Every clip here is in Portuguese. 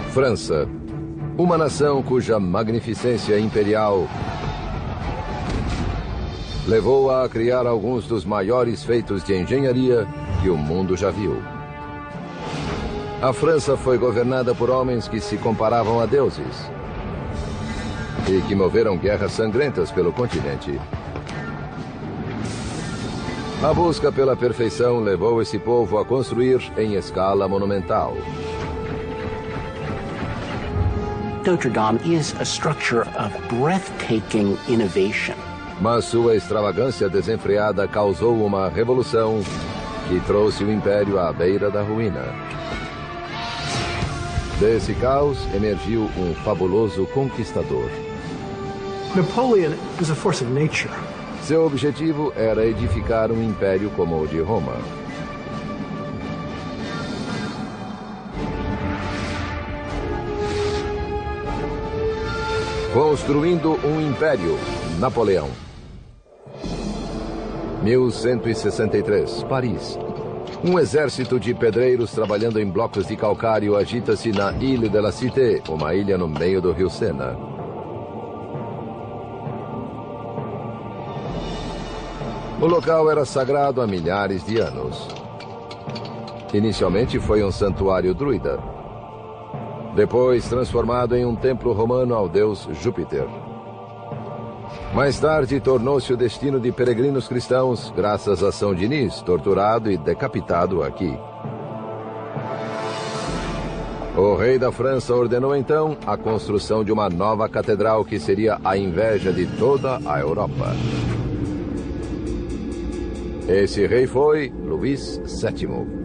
França, uma nação cuja magnificência imperial levou-a a criar alguns dos maiores feitos de engenharia que o mundo já viu. A França foi governada por homens que se comparavam a deuses e que moveram guerras sangrentas pelo continente. A busca pela perfeição levou esse povo a construir em escala monumental. Notre Dame is a structure of breathtaking innovation. Mas sua extravagância desenfreada causou uma revolução que trouxe o Império à beira da ruína. Desse caos emergiu um fabuloso conquistador. Napoleon is a force of nature. Seu objetivo era edificar um império como o de Roma. Construindo um Império, Napoleão. 1163, Paris. Um exército de pedreiros trabalhando em blocos de calcário agita-se na Île de la Cité, uma ilha no meio do rio Sena. O local era sagrado há milhares de anos. Inicialmente foi um santuário druida. Depois transformado em um templo romano ao deus Júpiter. Mais tarde tornou-se o destino de peregrinos cristãos, graças a São Diniz, torturado e decapitado aqui. O rei da França ordenou então a construção de uma nova catedral que seria a inveja de toda a Europa. Esse rei foi Luís VII.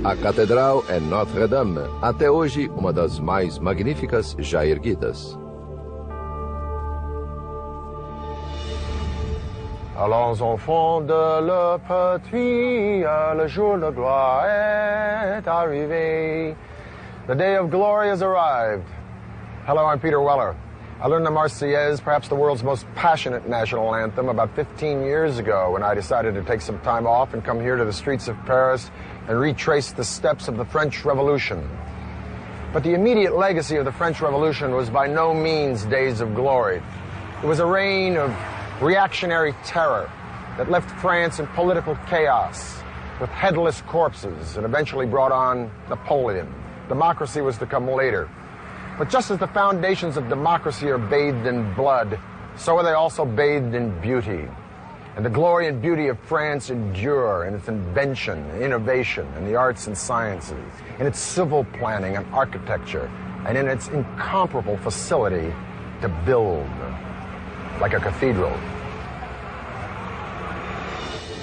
A catedral é Notre-Dame, até hoje uma das mais magníficas já erguidas. Allons enfants de le petit, le jour de gloire est arrivé. The day of glory has arrived. Hello, I'm Peter Weller. I learned the Marseillaise, perhaps the world's most passionate national anthem, about 15 years ago when I decided to take some time off and come here to the streets of Paris and retrace the steps of the French Revolution. But the immediate legacy of the French Revolution was by no means days of glory. It was a reign of reactionary terror that left France in political chaos with headless corpses and eventually brought on Napoleon. Democracy was to come later. But just as the foundations of democracy are bathed in blood, so are they also bathed in beauty. And the glory and beauty of France endure in its invention, innovation, in the arts and sciences, in its civil planning and architecture, and in its incomparable facility to build, like a cathedral.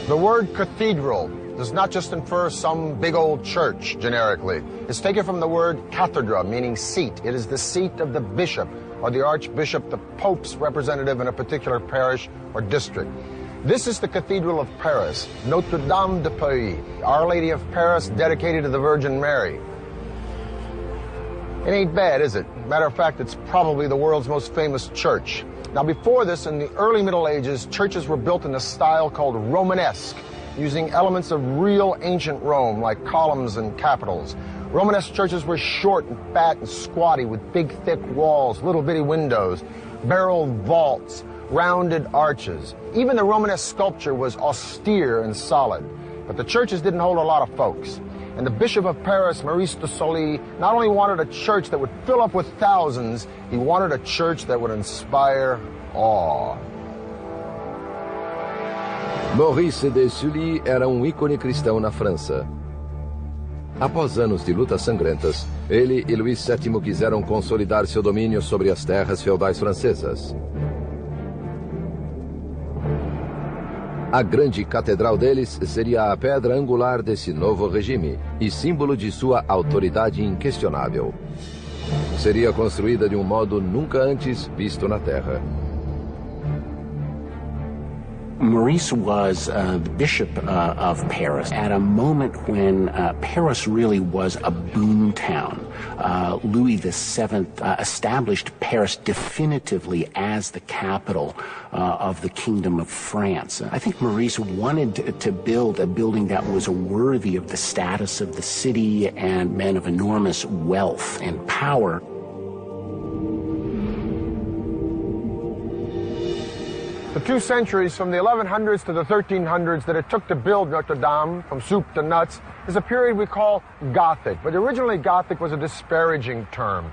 The word cathedral does not just infer some big old church, generically. It's taken from the word cathedra, meaning seat. It is the seat of the bishop or the archbishop, the pope's representative in a particular parish or district. This is the Cathedral of Paris, Notre Dame de Paris, Our Lady of Paris, dedicated to the Virgin Mary. It ain't bad, is it? Matter of fact, it's probably the world's most famous church. Now, before this, in the early Middle Ages, churches were built in a style called Romanesque, using elements of real ancient Rome, like columns and capitals. Romanesque churches were short and fat and squatty, with big, thick walls, little bitty windows, barreled vaults, rounded arches. Even the Romanesque sculpture was austere and solid. But the churches didn't hold a lot of folks. And the Bishop of Paris, Maurice de Sully, not only wanted a church that would fill up with thousands, he wanted a church that would inspire awe. Maurice de Sully era um ícone cristão na França. Após anos de lutas sangrentas, ele e Luís VII quiseram consolidar seu domínio sobre as terras feudais francesas. A grande catedral deles seria a pedra angular desse novo regime e símbolo de sua autoridade inquestionável. Seria construída de um modo nunca antes visto na Terra. Maurice was the Bishop of Paris at a moment when Paris really was a boom town. Louis VII established Paris definitively as the capital of the Kingdom of France. I think Maurice wanted to build a building that was worthy of the status of the city and men of enormous wealth and power. The 2 centuries from the 1100s to the 1300s that it took to build Notre Dame, from soup to nuts, is a period we call Gothic. But originally Gothic was a disparaging term.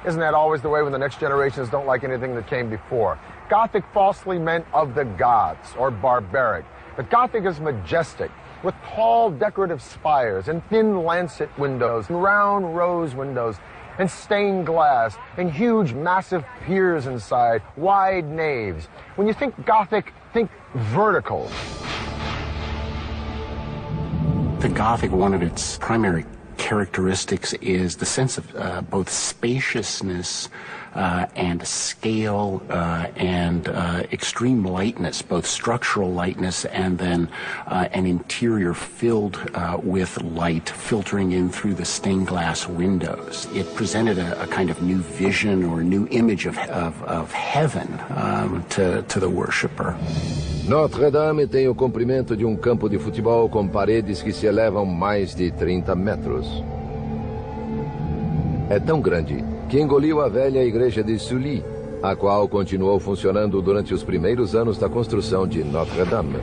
Isn't that always the way when the next generations don't like anything that came before? Gothic falsely meant of the gods, or barbaric. But Gothic is majestic, with tall decorative spires and thin lancet windows and round rose windows and stained glass and huge massive piers inside, wide naves. When you think Gothic, think vertical. The Gothic, one of its primary characteristics is the sense of both spaciousness and scale and extreme lightness, both structural lightness and then an interior filled with light filtering in through the stained glass windows. It presented a kind of new vision or a new image of heaven to the worshipper. Notre Dame tem o comprimento de um campo de futebol com paredes que se elevam mais de 30 metros. É tão grande que engoliu a velha igreja de Sully, a qual continuou funcionando durante os primeiros anos da construção de Notre Dame.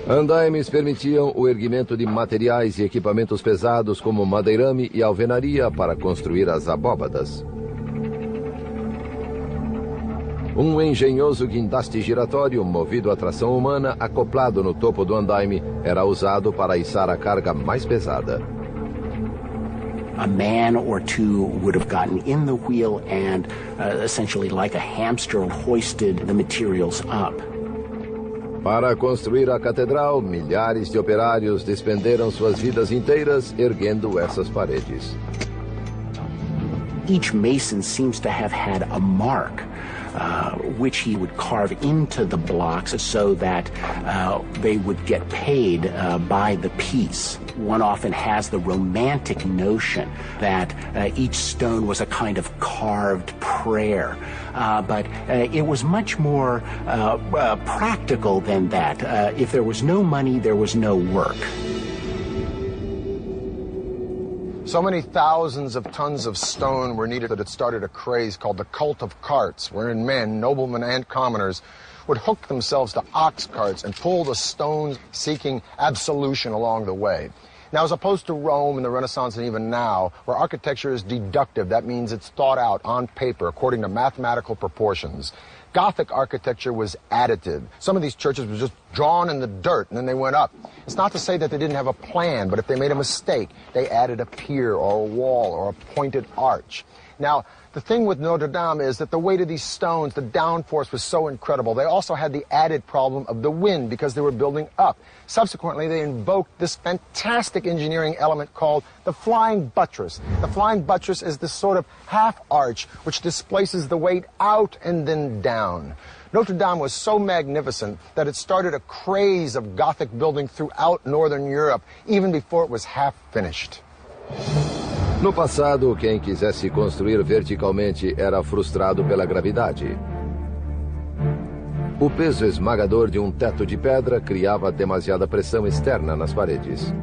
Andaimes permitiam o erguimento de materiais e equipamentos pesados como madeirame e alvenaria para construir as abóbadas. Um engenhoso guindaste giratório, movido a tração humana, acoplado no topo do andaime, era usado para içar a carga mais pesada. A man or two would have gotten in the wheel and essentially like a hamster hoisted the materials up. Para construir a catedral, milhares de operários despenderam suas vidas inteiras erguendo essas paredes. Each mason seems to have had a mark which he would carve into the blocks so that they would get paid by the piece. One often has the romantic notion that each stone was a kind of carved prayer, but it was much more practical than that. If there was no money, there was no work. So many thousands of tons of stone were needed that it started a craze called the cult of carts, wherein men, noblemen and commoners, would hook themselves to ox carts and pull the stones seeking absolution along the way. Now, as opposed to Rome in the Renaissance and even now, where architecture is deductive, that means it's thought out on paper according to mathematical proportions. Gothic architecture was additive. Some of these churches were just drawn in the dirt and then they went up. It's not to say that they didn't have a plan, but if they made a mistake, they added a pier or a wall or a pointed arch. Now, the thing with Notre Dame is that the weight of these stones, the downforce was so incredible. They also had the added problem of the wind because they were building up. Subsequently, they invoked this fantastic engineering element called the flying buttress. The flying buttress is this sort of half arch which displaces the weight out and then down. Notre Dame was so magnificent that it started a craze of Gothic building throughout Northern Europe, even before it was half finished. No passado, quem quisesse construir verticalmente era frustrado pela gravidade. O peso esmagador de um teto de pedra criava demasiada pressão externa nas paredes.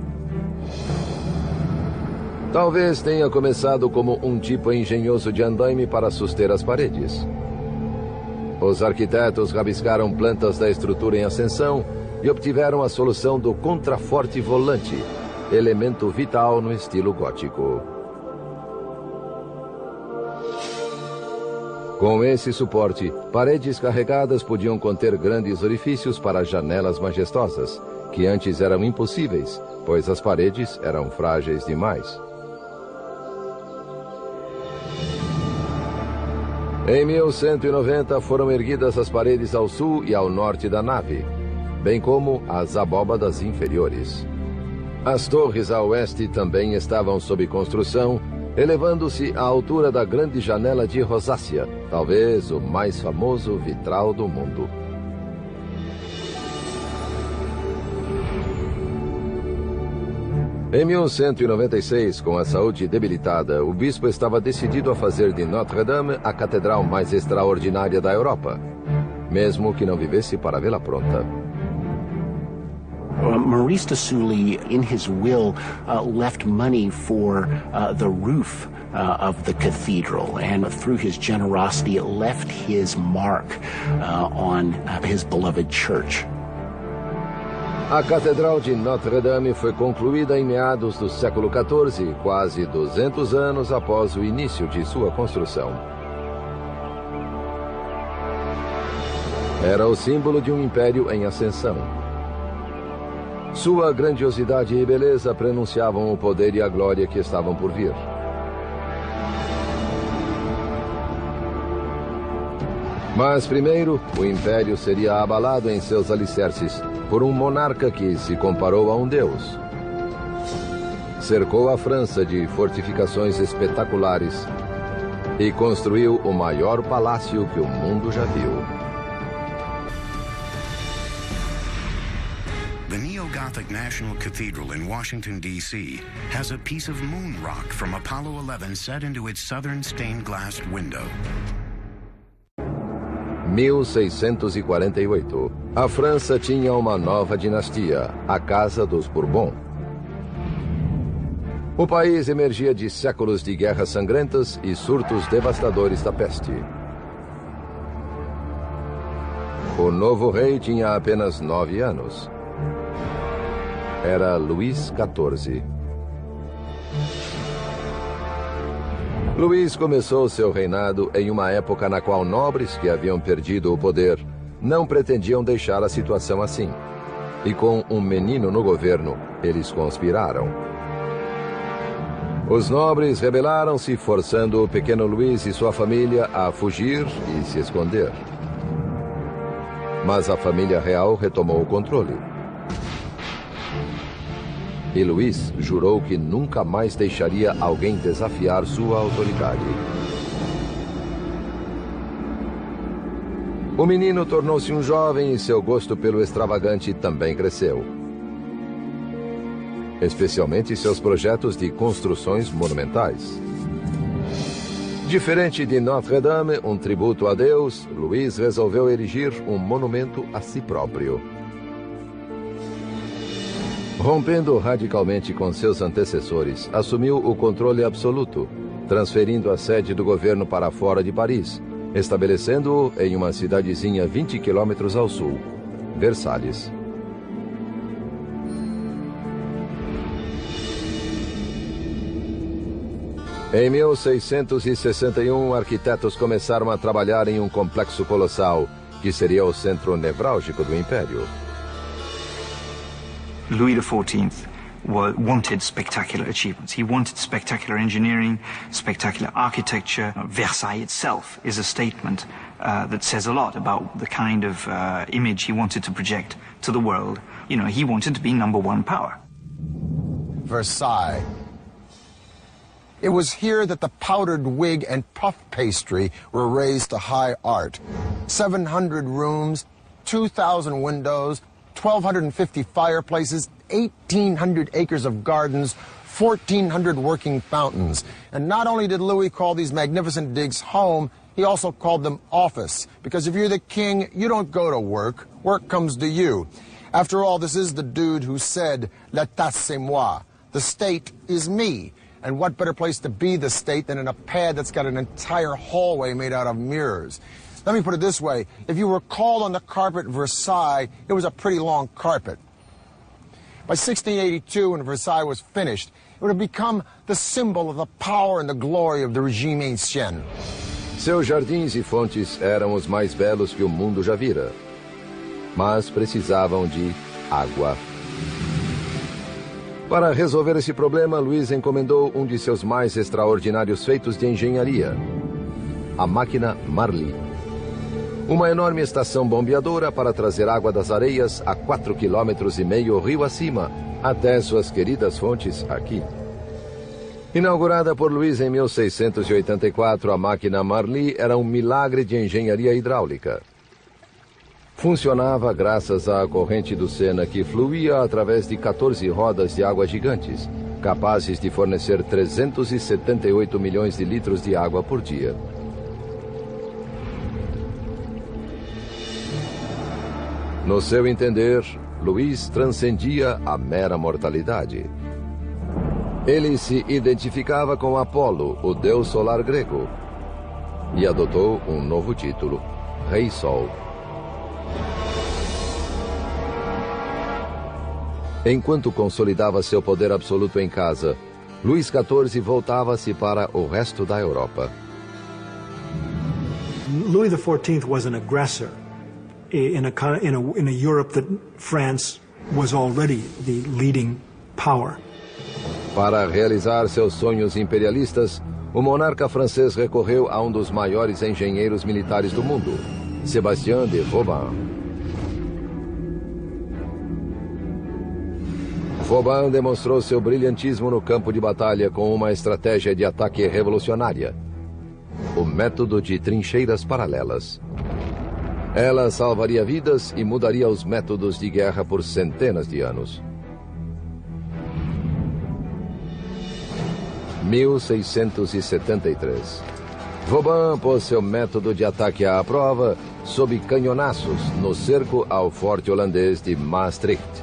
Talvez tenha começado como um tipo engenhoso de andaime para suster as paredes. Os arquitetos rabiscaram plantas da estrutura em ascensão e obtiveram a solução do contraforte volante, elemento vital no estilo gótico. Com esse suporte, paredes carregadas podiam conter grandes orifícios para janelas majestosas, que antes eram impossíveis, pois as paredes eram frágeis demais. Em 1190 foram erguidas as paredes ao sul e ao norte da nave, bem como as abóbadas inferiores. As torres a oeste também estavam sob construção, elevando-se à altura da grande janela de rosácea, talvez o mais famoso vitral do mundo. Em 1196, com a saúde debilitada, o bispo estava decidido a fazer de Notre-Dame a catedral mais extraordinária da Europa, mesmo que não vivesse para vê-la pronta. Maurice de Sully, in his will, left money for the roof of the cathedral, and through his generosity, left his mark on his beloved church. A Catedral de Notre-Dame foi concluída em meados do século XIV, quase 200 anos após o início de sua construção. Era o símbolo de um império em ascensão. Sua grandiosidade e beleza prenunciavam o poder e a glória que estavam por vir. Mas primeiro, o império seria abalado em seus alicerces por um monarca que se comparou a um deus. Cercou a França de fortificações espetaculares e construiu o maior palácio que o mundo já viu. The Neo-Gothic National Cathedral in Washington, D.C. has a piece of moon rock from Apollo 11 set into its southern stained-glass window. 1648. A França tinha uma nova dinastia, a Casa dos Bourbon. O país emergia de séculos de guerras sangrentas e surtos devastadores da peste. O novo rei tinha apenas 9 anos. Era Luís XIV. Luís começou seu reinado em uma época na qual nobres que haviam perdido o poder não pretendiam deixar a situação assim. E com um menino no governo, eles conspiraram. Os nobres rebelaram-se, forçando o pequeno Luís e sua família a fugir e se esconder. Mas a família real retomou o controle. E Luís jurou que nunca mais deixaria alguém desafiar sua autoridade. O menino tornou-se um jovem e seu gosto pelo extravagante também cresceu. Especialmente seus projetos de construções monumentais. Diferente de Notre-Dame, um tributo a Deus, Luís resolveu erigir um monumento a si próprio. Rompendo radicalmente com seus antecessores, assumiu o controle absoluto, transferindo a sede do governo para fora de Paris, estabelecendo-o em uma cidadezinha 20 quilômetros ao sul, Versalhes. Em 1661, arquitetos começaram a trabalhar em um complexo colossal, que seria o centro nevrálgico do Império. Louis XIV wanted spectacular achievements. He wanted spectacular engineering, spectacular architecture. Versailles itself is a statement that says a lot about the kind of image he wanted to project to the world. You know, he wanted to be #1 power. Versailles. It was here that the powdered wig and puff pastry were raised to high art. 700 rooms, 2,000 windows, 1,250 fireplaces, 1,800 acres of gardens, 1,400 working fountains. And not only did Louis call these magnificent digs home, he also called them office. Because if you're the king, you don't go to work. Work comes to you. After all, this is the dude who said, "L'État c'est moi." The state is me. And what better place to be the state than in a pad that's got an entire hallway made out of mirrors? Let me put it this way. If you were called on the carpet at Versailles, it was a pretty long carpet. By 1682, when Versailles was finished, it would have become the symbol of the power and the glory of the regime ancien. Seus jardins e fontes eram os mais belos que o mundo já vira. Mas precisavam de água. Para resolver esse problema, Luís encomendou um de seus mais extraordinários feitos de engenharia, a máquina Marly. Uma enorme estação bombeadora para trazer água das areias a 4,5 km rio acima, até suas queridas fontes aqui. Inaugurada por Luís em 1684, a máquina Marly era um milagre de engenharia hidráulica. Funcionava graças à corrente do Sena que fluía através de 14 rodas de água gigantes, capazes de fornecer 378 milhões de litros de água por dia. No seu entender, Luís transcendia a mera mortalidade. Ele se identificava com Apolo, o deus solar grego, e adotou um novo título, Rei Sol. Enquanto consolidava seu poder absoluto em casa, Luís XIV voltava-se para o resto da Europa. Louis XIV was an aggressor in a Europe that France was already the leading power. Para realizar seus sonhos imperialistas, o monarca francês recorreu a um dos maiores engenheiros militares do mundo, Sébastien de Vauban. Vauban demonstrou seu brilhantismo no campo de batalha com uma estratégia de ataque revolucionária, o método de trincheiras paralelas. Ela salvaria vidas e mudaria os métodos de guerra por centenas de anos. 1673. Vauban pôs seu método de ataque à prova sob canhonaços no cerco ao forte holandês de Maastricht.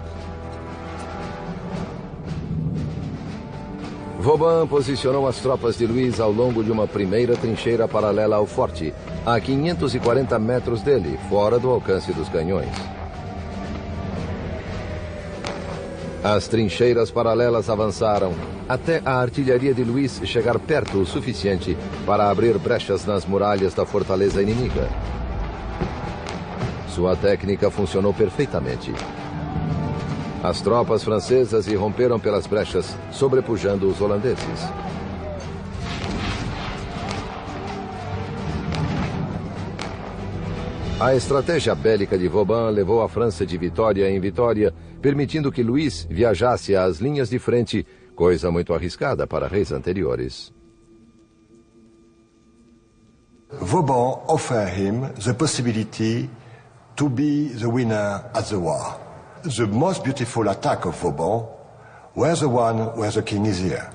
Vauban posicionou as tropas de Luís ao longo de uma primeira trincheira paralela ao forte, a 540 metros dele, fora do alcance dos canhões. As trincheiras paralelas avançaram até a artilharia de Luís chegar perto o suficiente para abrir brechas nas muralhas da fortaleza inimiga. Sua técnica funcionou perfeitamente. As tropas francesas irromperam pelas brechas, sobrepujando os holandeses. A estratégia bélica de Vauban levou a França de vitória em vitória, permitindo que Luís viajasse às linhas de frente, coisa muito arriscada para reis anteriores. Vauban offered him the possibility to be the winner at the war. The most beautiful attack of Vauban was the one where the king is here.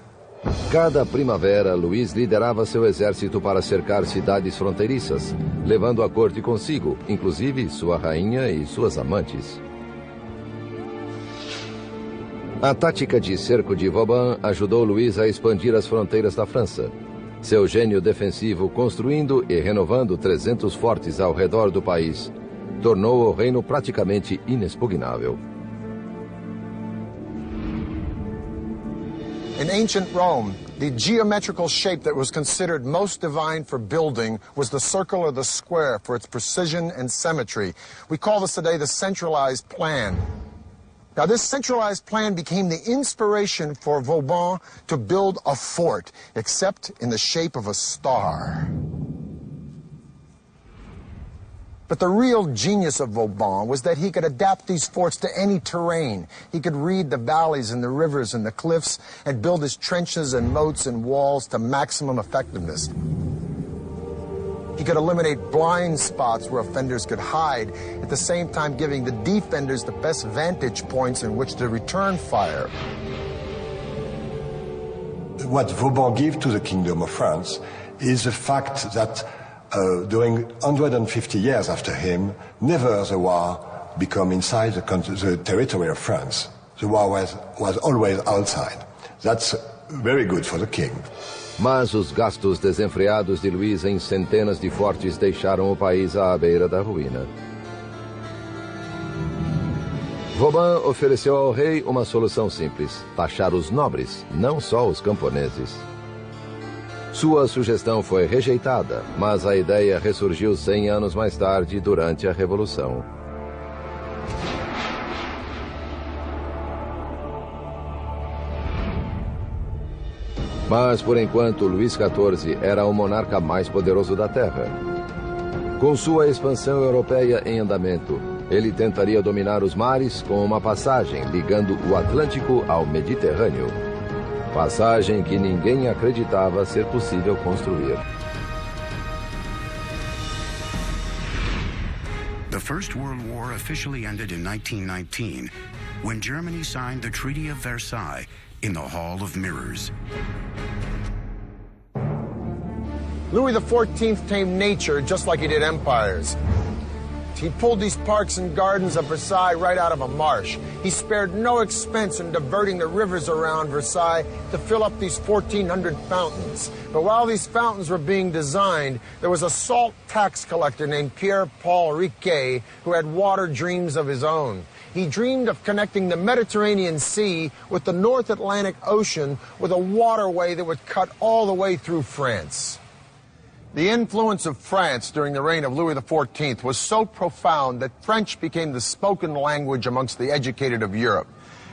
Cada primavera, Luís liderava seu exército para cercar cidades fronteiriças, levando a corte consigo, inclusive sua rainha e suas amantes. A tática de cerco de Vauban ajudou Luís a expandir as fronteiras da França. Seu gênio defensivo, construindo e renovando 300 fortes ao redor do país, tornou o reino praticamente inexpugnável. In ancient Rome, the geometrical shape that was considered most divine for building was the circle or the square for its precision and symmetry. We call this today the centralized plan. Now, this centralized plan became the inspiration for Vauban to build a fort, except in the shape of a star. But the real genius of Vauban was that he could adapt these forts to any terrain. He could read the valleys and the rivers and the cliffs and build his trenches and moats and walls to maximum effectiveness. He could eliminate blind spots where offenders could hide, at the same time giving the defenders the best vantage points in which to return fire. What Vauban gave to the Kingdom of France is the fact that during 150 years after him, never the war became inside the territory of France. The war was always outside. That's very good for the king. Mas os gastos desenfreados de Luís em centenas de fortes deixaram o país à beira da ruína. Vauban ofereceu ao rei uma solução simples: taxar os nobres, não só os camponeses. Sua sugestão foi rejeitada, mas a ideia ressurgiu 100 anos mais tarde, durante a Revolução. Mas, por enquanto, Luís XIV era o monarca mais poderoso da Terra. Com sua expansão europeia em andamento, ele tentaria dominar os mares com uma passagem ligando o Atlântico ao Mediterrâneo. Passagem que ninguém acreditava ser possível construir. The First World War officially ended in 1919 when Germany signed the Treaty of Versailles, in the Hall of Mirrors. Louis XIV tamed nature just like he did empires. He pulled these parks and gardens of Versailles right out of a marsh. He spared no expense in diverting the rivers around Versailles to fill up these 1,400 fountains. But while these fountains were being designed, there was a salt tax collector named Pierre-Paul Riquet who had water dreams of his own. He dreamed of connecting the Mediterranean Sea with the North Atlantic Ocean with a waterway that would cut all the way through France. The influence of France during the reign of Louis XIV was so profound that French became the spoken language amongst the educated of Europe,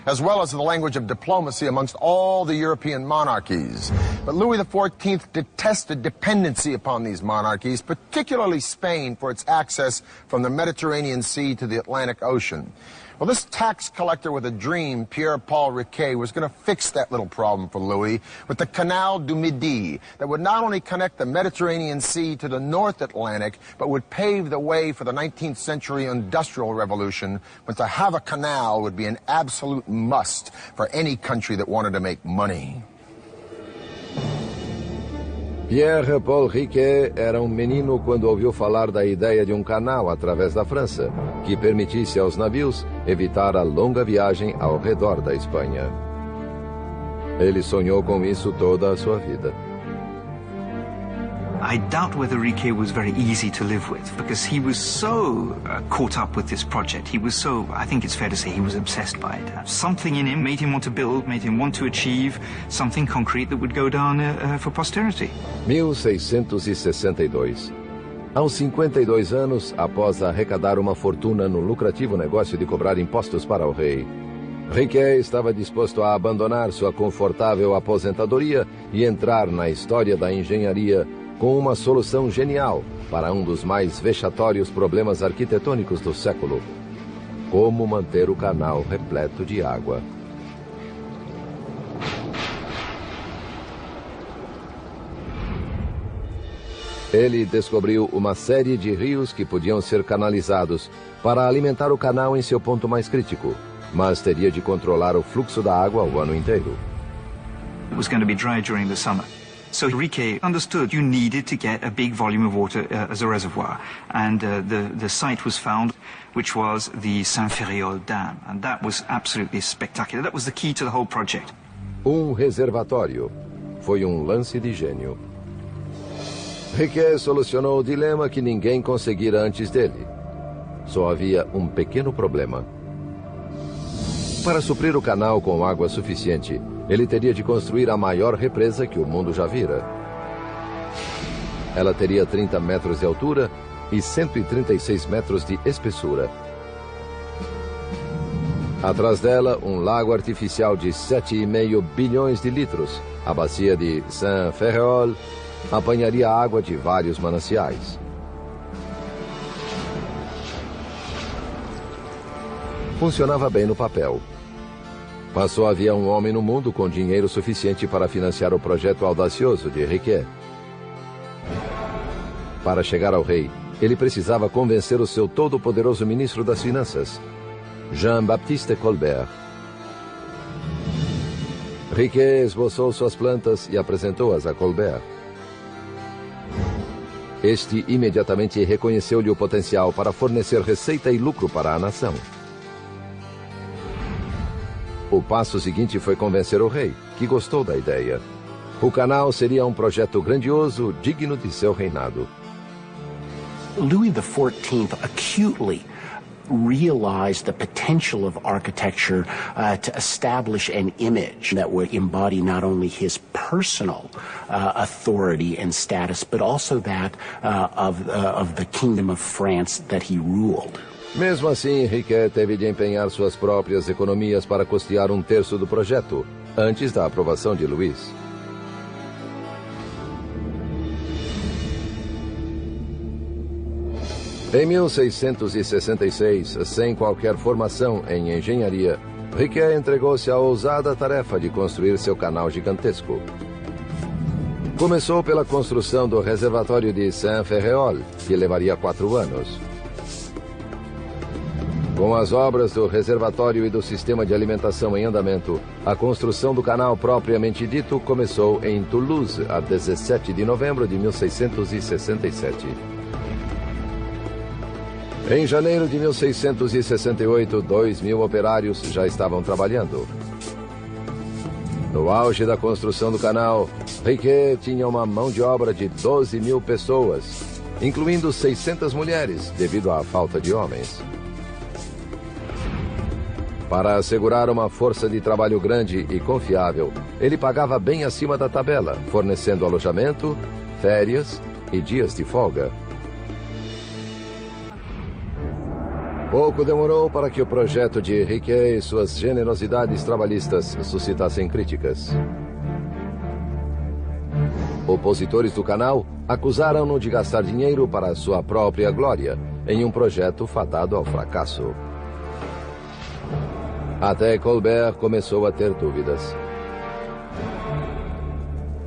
as well as the language of diplomacy amongst all the European monarchies. But Louis XIV detested dependency upon these monarchies, particularly Spain, for its access from the Mediterranean Sea to the Atlantic Ocean. Well, this tax collector with a dream, Pierre-Paul Riquet, was going to fix that little problem for Louis with the Canal du Midi that would not only connect the Mediterranean Sea to the North Atlantic, but would pave the way for the 19th century Industrial Revolution, when to have a canal would be an absolute must for any country that wanted to make money. Pierre-Paul Riquet era menino quando ouviu falar da ideia de canal através da França, que permitisse aos navios evitar a longa viagem ao redor da Espanha. Ele sonhou com isso toda a sua vida. I doubt whether Riquet was very easy to live with, because he was so caught up with this project. He was so, I think it's fair to say, he was obsessed by it. Something in him made him want to build, made him want to achieve something concrete that would go down for posterity. 1662. Aos 52 anos, após arrecadar uma fortuna no lucrativo negócio de cobrar impostos para o rei, Riquet estava disposto a abandonar sua confortável aposentadoria e entrar na história da engenharia com uma solução genial para dos mais vexatórios problemas arquitetônicos do século: como manter o canal repleto de água. Ele descobriu uma série de rios que podiam ser canalizados para alimentar o canal em seu ponto mais crítico, mas teria de controlar o fluxo da água o ano inteiro. It was going to be dry during the summer. So Riquet understood you needed to get a big volume of water as a reservoir. And the site was found, which was the Saint-Ferréol Dam. And that was absolutely spectacular. That was the key to the whole project. Reservatório. Foi lance de gênio. Riquet solucionou o dilema que ninguém conseguira antes dele. Só havia pequeno problema. Para suprir o canal com água suficiente, ele teria de construir a maior represa que o mundo já vira. Ela teria 30 metros de altura e 136 metros de espessura. Atrás dela, lago artificial de 7,5 bilhões de litros. A bacia de Saint-Ferréol apanharia água de vários mananciais. Funcionava bem no papel. Mas só havia homem no mundo com dinheiro suficiente para financiar o projeto audacioso de Riquet. Para chegar ao rei, ele precisava convencer o seu todo-poderoso ministro das Finanças, Jean-Baptiste Colbert. Riquet esboçou suas plantas e apresentou-as a Colbert. Este imediatamente reconheceu-lhe o potencial para fornecer receita e lucro para a nação. O passo seguinte foi convencer o rei, que gostou da ideia. O canal seria projeto grandioso, digno de seu reinado. Louis XIV acutely realized the potential of architecture to establish an image that would embody not only his personal authority and status, but also that of the Kingdom of France that he ruled. Mesmo assim, Riquet teve de empenhar suas próprias economias para custear 1/3 do projeto, antes da aprovação de Luís. Em 1666, sem qualquer formação em engenharia, Riquet entregou-se à ousada tarefa de construir seu canal gigantesco. Começou pela construção do reservatório de Saint-Ferréol, que levaria 4 anos. Com as obras do reservatório e do sistema de alimentação em andamento, a construção do canal propriamente dito começou em Toulouse, a 17 de novembro de 1667. Em janeiro de 1668, 2.000 operários já estavam trabalhando. No auge da construção do canal, Riquet tinha uma mão de obra de 12.000 pessoas, incluindo 600 mulheres, devido à falta de homens. Para assegurar uma força de trabalho grande e confiável, ele pagava bem acima da tabela, fornecendo alojamento, férias e dias de folga. Pouco demorou para que o projeto de Riquet e suas generosidades trabalhistas suscitassem críticas. Opositores do canal acusaram-no de gastar dinheiro para sua própria glória em um projeto fadado ao fracasso. Até Colbert começou a ter dúvidas.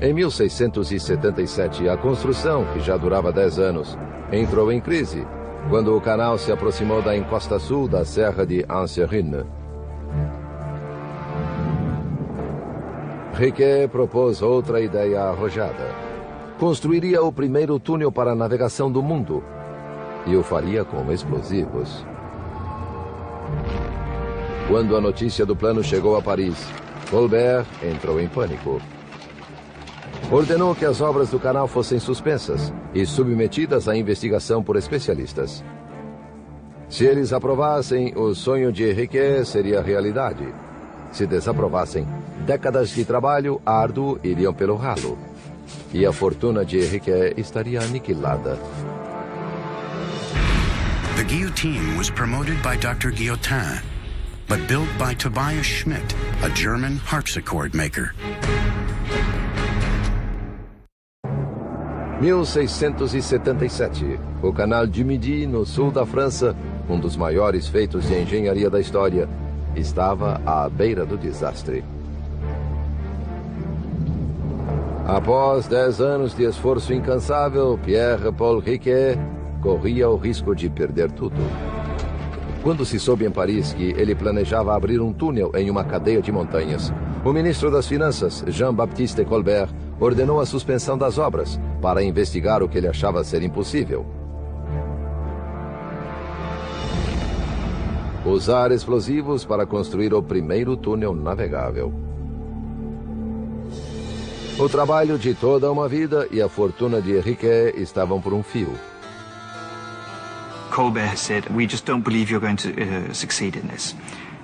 Em 1677, a construção, que já durava 10 anos, entrou em crise quando o canal se aproximou da encosta sul da Serra de Anserine. Riquet propôs outra ideia arrojada. Construiria o primeiro túnel para a navegação do mundo e o faria com explosivos. Quando a notícia do plano chegou a Paris, Colbert entrou em pânico. Ordenou que as obras do canal fossem suspensas e submetidas à investigação por especialistas. Se eles aprovassem, o sonho de Riquet seria realidade. Se desaprovassem, décadas de trabalho árduo iriam pelo ralo. E a fortuna de Riquet estaria aniquilada. The guillotine was promoted by Dr. Guillotin, but built by Tobias Schmidt, a German harpsichord maker. 1677. O canal du Midi, no sul da França, um dos maiores feitos de engenharia da história, estava à beira do desastre. Após 10 anos de esforço incansável, Pierre-Paul Riquet corria o risco de perder tudo. Quando se soube em Paris que ele planejava abrir um túnel em uma cadeia de montanhas, o ministro das Finanças, Jean-Baptiste Colbert, ordenou a suspensão das obras para investigar o que ele achava ser impossível. Usar explosivos para construir o primeiro túnel navegável. O trabalho de toda uma vida e a fortuna de Riquet estavam por um fio. Colbert said, "We just don't believe you're going to succeed in this."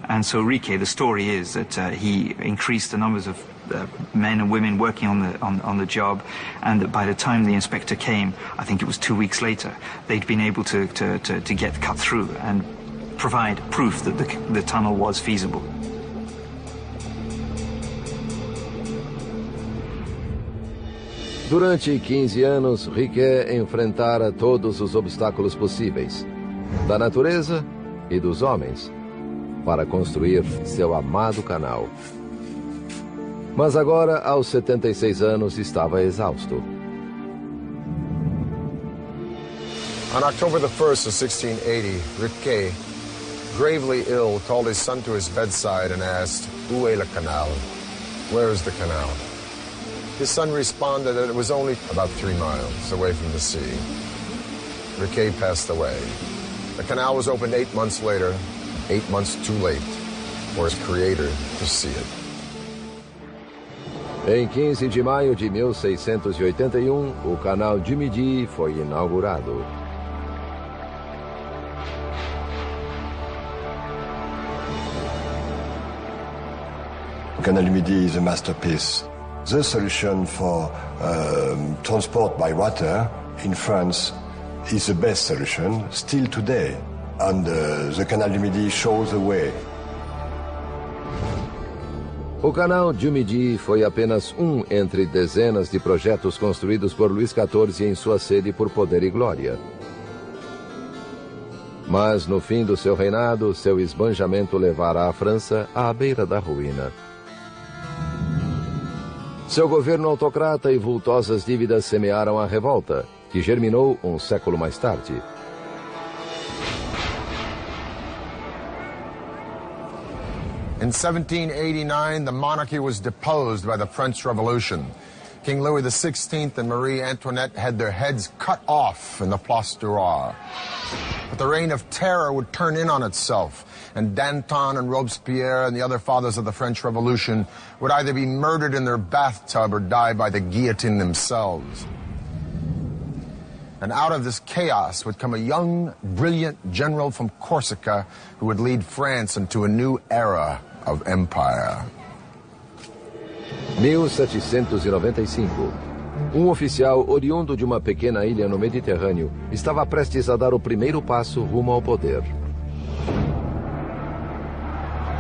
And so Riquet, the story is that he increased the numbers of men and women working on the job, and that by the time the inspector came, I think it was 2 weeks later, they'd been able to get cut through and provide proof that the tunnel was feasible. Durante 15 anos, Riquet enfrentara todos os obstáculos possíveis, da natureza e dos homens, para construir seu amado canal. Mas agora, aos 76 anos, estava exausto. On October the 1st of 1680, Riquet, gravely ill, called his son to his bedside and asked, "Où est le canal?" Where is the canal? His son responded that it was only about 3 miles away from the sea. Riquet passed away. The canal was opened 8 months later, 8 months too late for his creator to see it. Em 15 de maio de 1681, o canal du Midi foi inaugurado. The Canal du Midi is a masterpiece. The solution for transport by water in France is the best solution still today, and the Canal du Midi shows the way. O canal du Midi foi apenas um entre dezenas de projetos construídos por Luís XIV em sua sede por poder e glória. Mas no fim do seu reinado, seu esbanjamento levara a França à beira da ruína. Seu governo autocrata e vultosas dívidas semearam a revolta, que germinou um século mais tarde. In 1789, the monarchy was deposed by the French Revolution. King Louis XVI and Marie Antoinette had their heads cut off in the Place du Roi. But the reign of terror would turn in on itself, and Danton and Robespierre and the other fathers of the French Revolution would either be murdered in their bathtub or die by the guillotine themselves. And out of this chaos would come a young, brilliant general from Corsica who would lead France into a new era of empire. 1795. Oficial oriundo de uma pequena ilha no Mediterrâneo estava prestes a dar o primeiro passo rumo ao poder.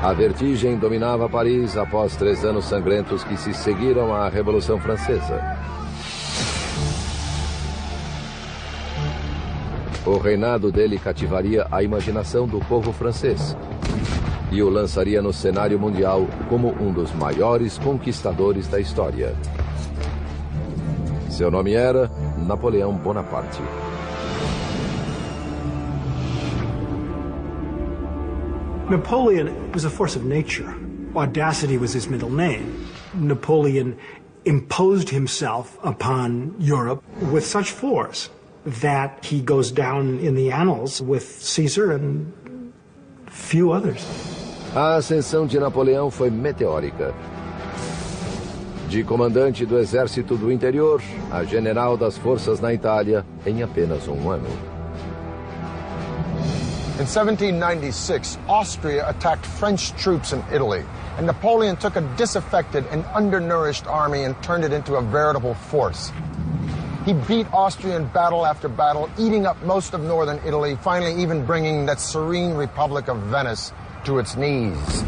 A vertigem dominava Paris após 3 anos sangrentos que se seguiram à Revolução Francesa. O reinado dele cativaria a imaginação do povo francês e o lançaria no cenário mundial como um dos maiores conquistadores da história. Seu nome era Napoleão Bonaparte. Napoleon was a force of nature. Audacity was his middle name. Napoleon imposed himself upon Europe with such force that he goes down in the annals with Caesar and few others. A ascensão de Napoleão foi meteórica. De comandante do exército do interior a general das forças na Itália em apenas um ano. In 1796, Austria attacked French troops in Italy, and Napoleon took a disaffected and undernourished army and turned it into a veritable force. He beat Austria in battle after battle, eating up most of northern Italy, finally even bringing that serene Republic of Venice to its knees.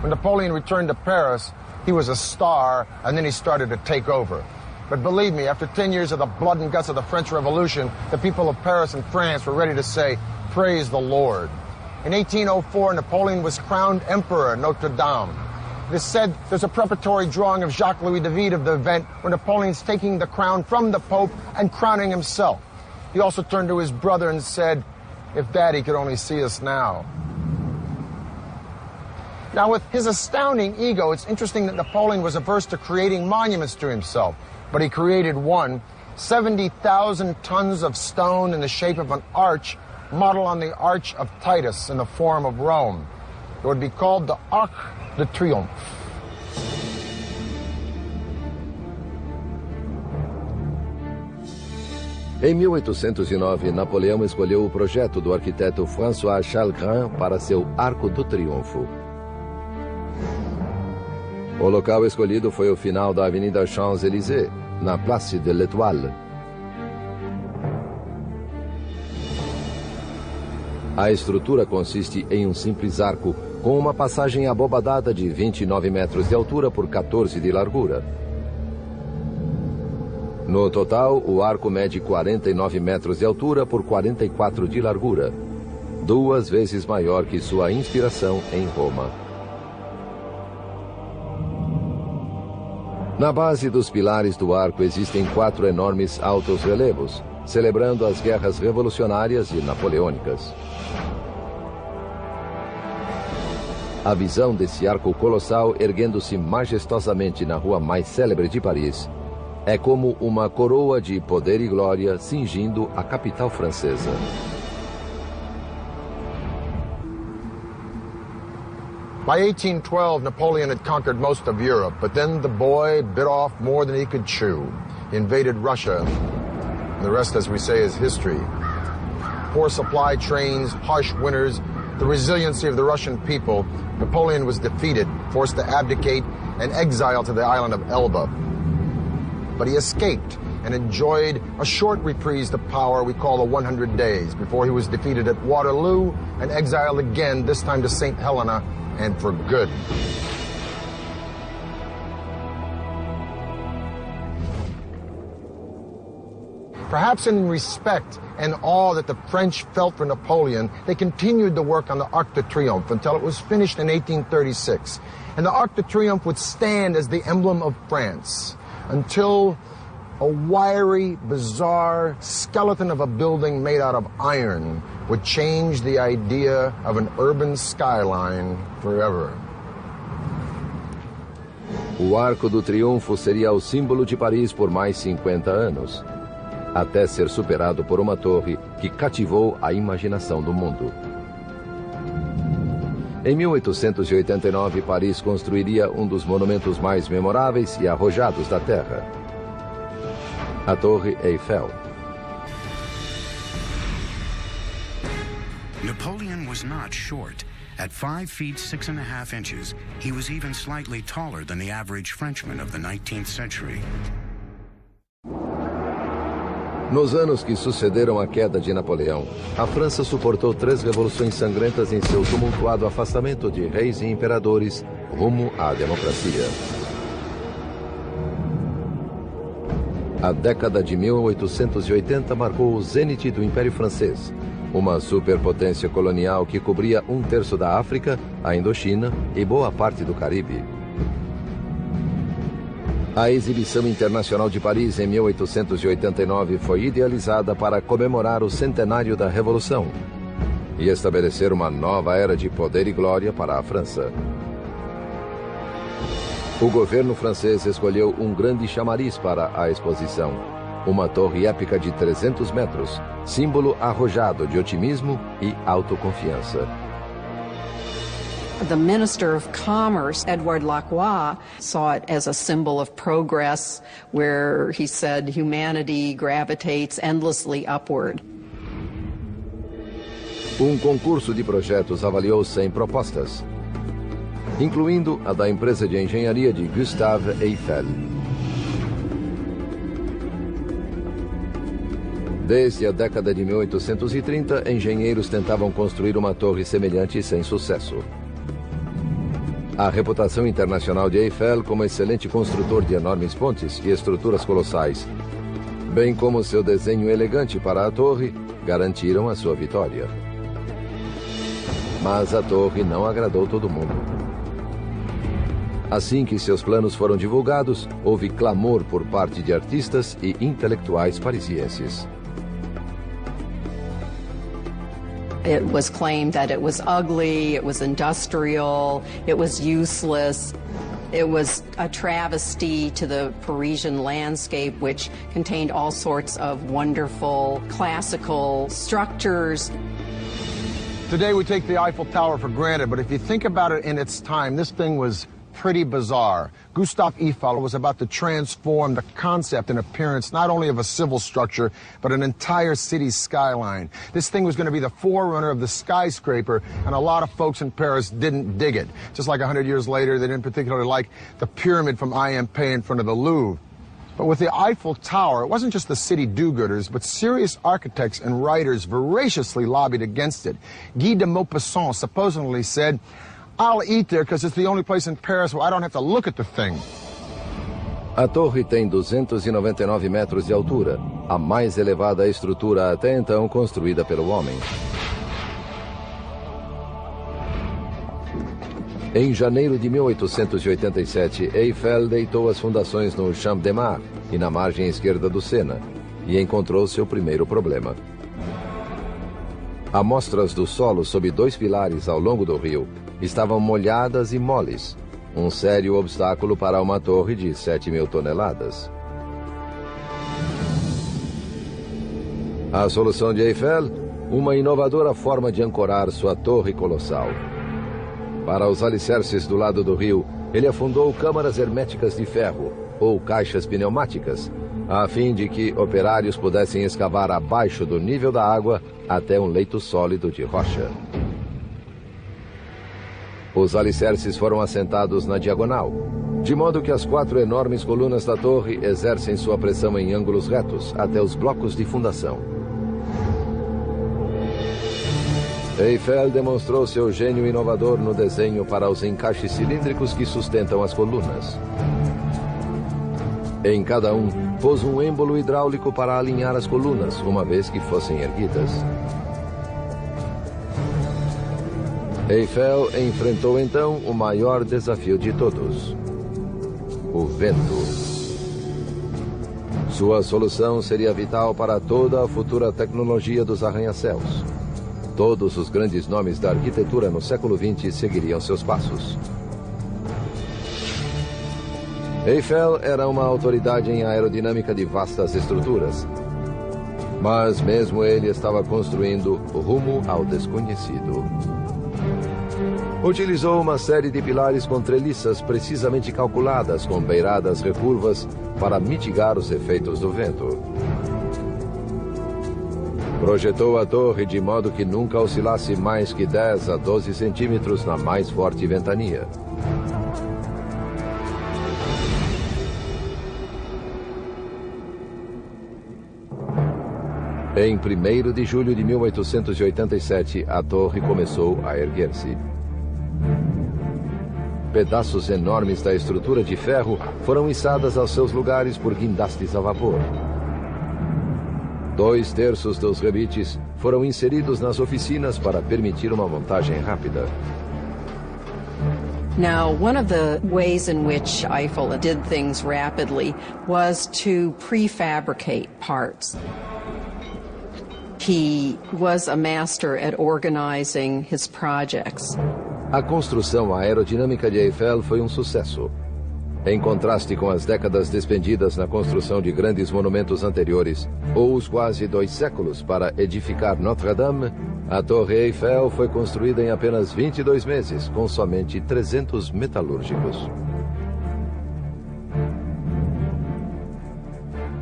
When Napoleon returned to Paris, he was a star, and then he started to take over. But believe me, after 10 years of the blood and guts of the French Revolution, the people of Paris and France were ready to say, "Praise the Lord." In 1804, Napoleon was crowned Emperor at Notre Dame. It is said there's a preparatory drawing of Jacques-Louis David of the event where Napoleon's taking the crown from the Pope and crowning himself. He also turned to his brother and said, "If Daddy could only see us now." Now, with his astounding ego, it's interesting that Napoleon was averse to creating monuments to himself, but he created one, 70,000 tons of stone in the shape of an arch, modeled on the Arch of Titus in the Forum of Rome. It would be called the Arc de Triomphe. Em 1809, Napoleão escolheu o projeto do arquiteto François Chalgrin para seu Arco do Triunfo. O local escolhido foi o final da Avenida Champs-Élysées, na Place de l'Étoile. A estrutura consiste em um simples arco, com uma passagem abobadada de 29 metros de altura por 14 de largura. No total, o arco mede 49 metros de altura por 44 de largura, 2 vezes maior que sua inspiração em Roma. Na base dos pilares do arco existem 4 enormes altos relevos, celebrando as guerras revolucionárias e napoleônicas. A visão desse arco colossal erguendo-se majestosamente na rua mais célebre de Paris é como uma coroa de poder e glória cingindo a capital francesa. By 1812, Napoleon had conquered most of Europe, but then the boy bit off more than he could chew. He invaded Russia, and the rest, as we say, is history. Poor supply trains, harsh winters, the resiliency of the Russian people, Napoleon was defeated, forced to abdicate, and exiled to the island of Elba. But he escaped and enjoyed a short reprise of power we call the 100 Days, before he was defeated at Waterloo and exiled again, this time to St. Helena, and for good. Perhaps in respect and awe that the French felt for Napoleon, they continued the work on the Arc de Triomphe until it was finished in 1836. And the Arc de Triomphe would stand as the emblem of France until a wiry, bizarre skeleton of a building made out of iron would change the idea of an urban skyline forever. O Arco do Triunfo seria o símbolo de Paris por mais 50 anos, até ser superado por uma torre que cativou a imaginação do mundo. Em 1889, Paris construiria um dos monumentos mais memoráveis e arrojados da Terra, a Torre Eiffel. Napoleon was not short. At 5 feet 6.5 inches, he was even slightly taller than the average Frenchman of the 19th century. Nos anos que sucederam a queda de Napoleão, a França suportou 3 revoluções sangrentas em seu tumultuado afastamento de reis e imperadores rumo à democracia. A década de 1880 marcou o zênite do Império Francês, uma superpotência colonial que cobria 1/3 da África, a Indochina e boa parte do Caribe. A Exibição Internacional de Paris, em 1889, foi idealizada para comemorar o centenário da Revolução e estabelecer uma nova era de poder e glória para a França. O governo francês escolheu um grande chamariz para a exposição, uma torre épica de 300 metros, símbolo arrojado de otimismo e autoconfiança. The Minister of Commerce, Edward Lacroix, saw it as a symbol of progress, where he said humanity gravitates endlessly upward. Um concurso de projetos avaliou 100 propostas, incluindo a da empresa de engenharia de Gustave Eiffel. Desde a década de 1830, engenheiros tentavam construir uma torre semelhante sem sucesso. A reputação internacional de Eiffel como excelente construtor de enormes pontes e estruturas colossais, bem como seu desenho elegante para a torre, garantiram a sua vitória. Mas a torre não agradou todo mundo. Assim que seus planos foram divulgados, houve clamor por parte de artistas e intelectuais parisienses. It was claimed that it was ugly, it was industrial, it was useless. It was a travesty to the Parisian landscape, which contained all sorts of wonderful classical structures. Today we take the Eiffel Tower for granted, but if you think about it in its time, this thing was pretty bizarre. Gustave Eiffel was about to transform the concept and appearance not only of a civil structure, but an entire city's skyline. This thing was going to be the forerunner of the skyscraper, and a lot of folks in Paris didn't dig it. Just like 100 years later, they didn't particularly like the pyramid from IMP in front of the Louvre. But with the Eiffel Tower, it wasn't just the city do-gooders, but serious architects and writers voraciously lobbied against it. Guy de Maupassant supposedly said, "I'll eat there because it's the only place in Paris where I don't have to look at the thing." A torre tem 299 metros de altura, a mais elevada estrutura até então construída pelo homem. Em janeiro de 1887, Eiffel deitou as fundações no Champ de Mars e na margem esquerda do Sena, e encontrou seu primeiro problema. Amostras do solo sob 2 pilares ao longo do rio estavam molhadas e moles, um sério obstáculo para uma torre de 7.000 toneladas. A solução de Eiffel? Uma inovadora forma de ancorar sua torre colossal. Para os alicerces do lado do rio, ele afundou câmaras herméticas de ferro, ou caixas pneumáticas, a fim de que operários pudessem escavar abaixo do nível da água até um leito sólido de rocha. Os alicerces foram assentados na diagonal, de modo que as 4 enormes colunas da torre exercem sua pressão em ângulos retos até os blocos de fundação. Eiffel demonstrou seu gênio inovador no desenho para os encaixes cilíndricos que sustentam as colunas. Em cada um, pôs um êmbolo hidráulico para alinhar as colunas, uma vez que fossem erguidas. Eiffel enfrentou então o maior desafio de todos: o vento. Sua solução seria vital para toda a futura tecnologia dos arranha-céus. Todos os grandes nomes da arquitetura no século XX seguiriam seus passos. Eiffel era uma autoridade em aerodinâmica de vastas estruturas. Mas mesmo ele estava construindo rumo ao desconhecido. Utilizou uma série de pilares com treliças precisamente calculadas com beiradas recurvas para mitigar os efeitos do vento. Projetou a torre de modo que nunca oscilasse mais que 10 a 12 centímetros na mais forte ventania. Em 1º de julho de 1887, a torre começou a erguer-se. Pedaços enormes da estrutura de ferro foram içadas aos seus lugares por guindastes a vapor. 2/3 dos rebites foram inseridos nas oficinas para permitir uma montagem rápida. Now, one of the ways in which Eiffel did things rapidly was to prefabricate parts. He was a master at organizing his projects. A construção aerodinâmica de Eiffel foi um sucesso. Em contraste com as décadas despendidas na construção de grandes monumentos anteriores, ou os quase 2 séculos para edificar Notre-Dame, a Torre Eiffel foi construída em apenas 22 meses, com somente 300 metalúrgicos.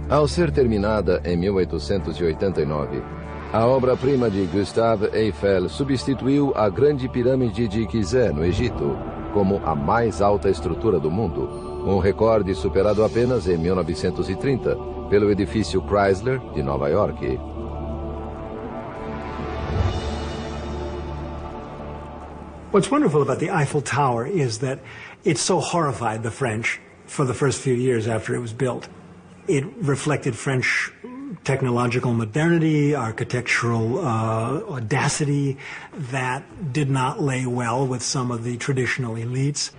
Ao ser terminada em 1889, a obra-prima de Gustave Eiffel substituiu a Grande Pirâmide de Gizé, no Egito, como a mais alta estrutura do mundo, um recorde superado apenas em 1930 pelo edifício Chrysler de Nova York. What's wonderful about the Eiffel Tower is that it so horrified the French for the first few years after it was built. It reflected French technological modernity, architectural audacity that did not lay well with some of the traditional elites.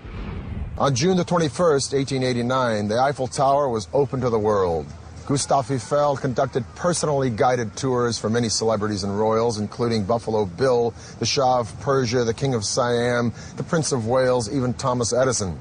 On June the 21st, 1889, the Eiffel Tower was open to the world. Gustave Eiffel conducted personally guided tours for many celebrities and royals, including Buffalo Bill, the Shah of Persia, the King of Siam, the Prince of Wales, even Thomas Edison.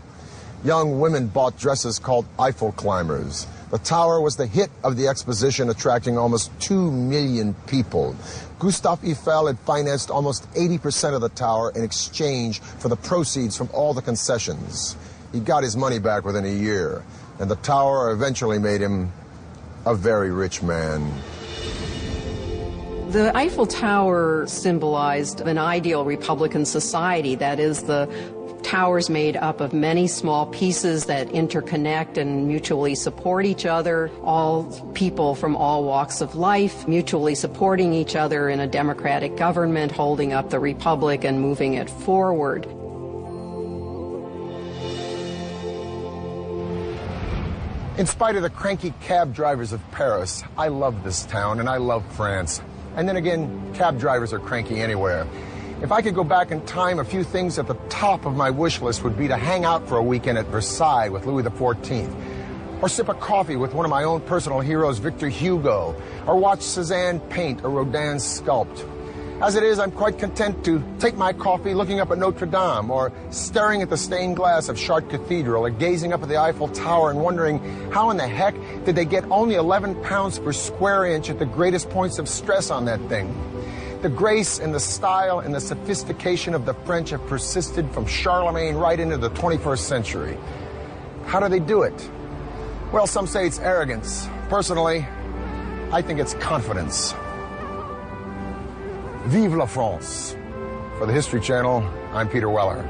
Young women bought dresses called Eiffel climbers. The tower was the hit of the exposition, attracting almost 2 million people. Gustave Eiffel had financed almost 80% of the tower in exchange for the proceeds from all the concessions. He got his money back within a year, and the tower eventually made him a very rich man. The Eiffel Tower symbolized an ideal Republican society, that is, the towers made up of many small pieces that interconnect and mutually support each other, all people from all walks of life mutually supporting each other in a democratic government, holding up the republic and moving it forward. In spite of the cranky cab drivers of Paris, I love this town and I love France. And then again, cab drivers are cranky anywhere. If I could go back in time, a few things at the top of my wish list would be to hang out for a weekend at Versailles with Louis XIV, or sip a coffee with one of my own personal heroes, Victor Hugo, or watch Cézanne paint or Rodin sculpt. As it is, I'm quite content to take my coffee looking up at Notre Dame, or staring at the stained glass of Chartres Cathedral, or gazing up at the Eiffel Tower and wondering how in the heck did they get only 11 pounds per square inch at the greatest points of stress on that thing. The grace and the style and the sophistication of the French have persisted from Charlemagne right into the 21st century. How do they do it? Well, some say it's arrogance. Personally, I think it's confidence. Vive la France. For the History Channel, I'm Peter Weller.